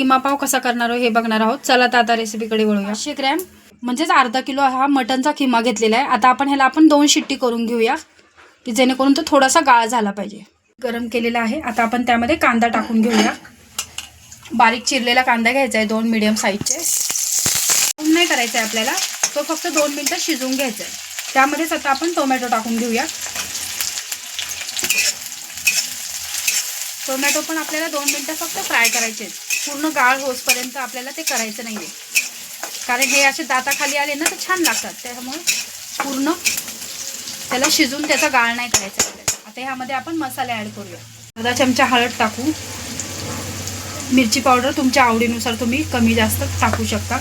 किमा पाव कसा करणार आहोत हे बघणार आहोत. चला तर आता रेसिपीकडे वळूया. 500 ग्रॅम म्हणजेच अर्धा किलो हा मटनचा किमा घेतलेला आहे. आता आपण ह्याला 2 शिट्टी करून घेऊया की जेणेकरून तो थोडासा गाळ झाला पाहिजे. गरम केलेला आहे. आता आपण त्यामध्ये कांदा टाकून घेऊया. बारीक चिरलेला कांदा घ्यायचा आहे 2 मीडियम साईजचे. नाही करायचं आहे आपल्याला, तो फक्त 2 मिनटं शिजवून घ्यायचा आहे. त्यामध्येच आता आपण टोमॅटो टाकून घेऊया. टोमॅटो पण आपल्याला 2 मिनटं फक्त फ्राय करायचे आहेत. पूर्ण गाळ होसपर्यंत आपल्याला ते करायचं नाही आहे, कारण हे असे दाताखाली आले ना तर छान लागतात. त्यामुळे पूर्ण त्याला शिजून त्याचा गाळ नाही करायचा आपल्याला. आता ह्यामध्ये आपण मसाले ॲड करूया. अर्धा चमचा हळद टाकू. मिरची पावडर तुमच्या आवडीनुसार तुम्ही कमी जास्त टाकू शकता.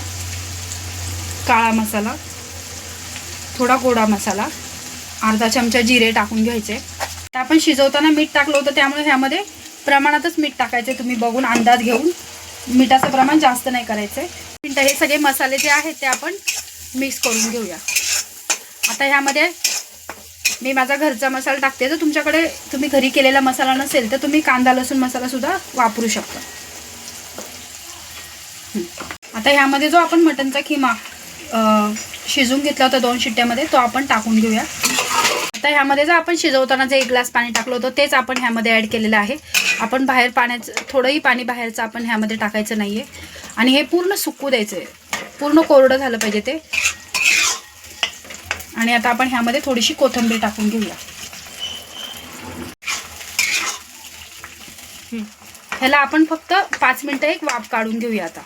काळा मसाला, थोडा गोडा मसाला, अर्धा चमचा जिरे टाकून घ्यायचे. आपण शिजवताना मीठ टाकलं होतं त्यामुळे ह्यामध्ये प्रमाणातच मीठ टाकायचे. तुम्ही बघून अंदाज घेऊन, मिठाचं प्रमाण जास्त नाही करायचं. हे सगळे मसाले जे आहेत ते आपण मिक्स करून घेऊया. आता ह्यामध्ये मी माझा घरचा मसाला टाकते. जर तुमच्याकडे तुम्ही घरी केलेला मसाला नसेल तर तुम्ही कांदा लसूण मसालासुद्धा वापरू शकता. आता ह्यामध्ये जो आपण मटनचा किमा शिजवून घेतला होता 2 शिट्ट्यामध्ये तो आपण टाकून घेऊया. आता ह्यामध्ये जर आपण शिजवताना जे 1 ग्लास पाणी टाकलं होतं तेच आपण ह्यामध्ये ॲड केलेलं आहे. आपण बाहेर पाण्याचं थोडंही पाणी बाहेरचं आपण ह्यामध्ये टाकायचं नाही आहे. आणि हे पूर्ण सुकू द्यायचं आहे. पूर्ण कोरडं झालं पाहिजे ते. आणि आता आपण ह्यामध्ये थोडीशी कोथिंबीर टाकून घेऊया. ह्याला आपण फक्त 5 मिनटं एक वाफ काढून घेऊया. आता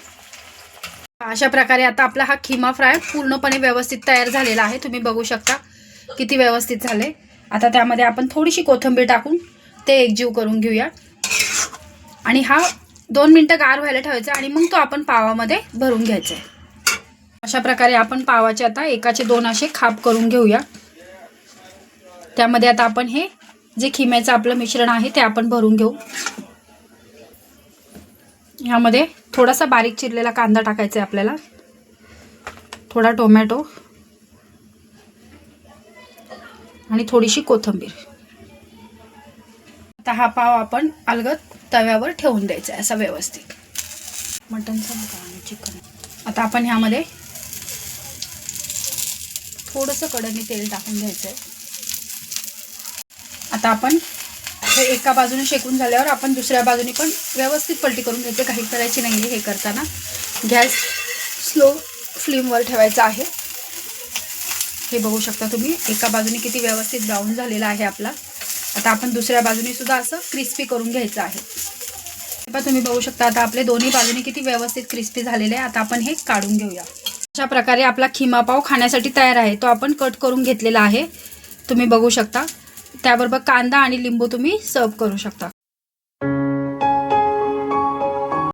अशा प्रकारे आता आपला हा किमा फ्राय पूर्णपणे व्यवस्थित तयार झालेला आहे. तुम्ही बघू शकता किती व्यवस्थित झाले. आता त्यामध्ये आपण थोडीशी कोथिंबीर टाकून ते एकजीव करून घेऊया. आणि हा 2 मिनटं गार व्हायला ठेवायचा आणि मग तो आपण पावामध्ये भरून घ्यायचा आहे. अशा प्रकारे आपण पावाचे आता एकाचे 2 असे खाप करून घेऊया. त्यामध्ये आता आपण हे जे खिम्याचं आपलं मिश्रण आहे ते आपण भरून घेऊ. ह्यामध्ये थोडासा बारीक चिरलेला कांदा टाकायचा आहे आपल्याला, थोडा टोमॅटो आणि थोडीशी कोथिंबीर. आता हा पाव आपण अलगद तव्यावर ठेवून द्यायचा आहे असा व्यवस्थित. मटनचा आणि चिकन. आता आपण ह्यामध्ये थोडंसं कढईने तेल टाकून घ्यायचं आहे. आता आपण हे एका बाजूने शेकून झाल्यावर आपण दुसऱ्या बाजूने पण व्यवस्थित पलटी करून घ्यायचे. काही करायची नाही आहे हे करताना. गॅस स्लो फ्लेमवर ठेवायचा आहे. हे बघू शकता तुम्ही एका बाजूने किती व्यवस्थित ब्राऊन झालेला आहे आपला. आता आपण दुसऱ्या बाजूने सुद्धा असं क्रिस्पी करून घ्यायचं आहे. पण तुम्ही बघू शकता आता आपले दोन्ही बाजूने किती व्यवस्थित क्रिस्पी झालेले आहे. आता आपण हे काढून घेऊया. अशा प्रकारे आपला खिमा पाव खाण्यासाठी तयार आहे. तो आपण कट करून घेतलेला आहे. तुम्ही बघू शकता. त्याबरोबर कांदा आणि लिंबू तुम्ही सर्व करू शकता.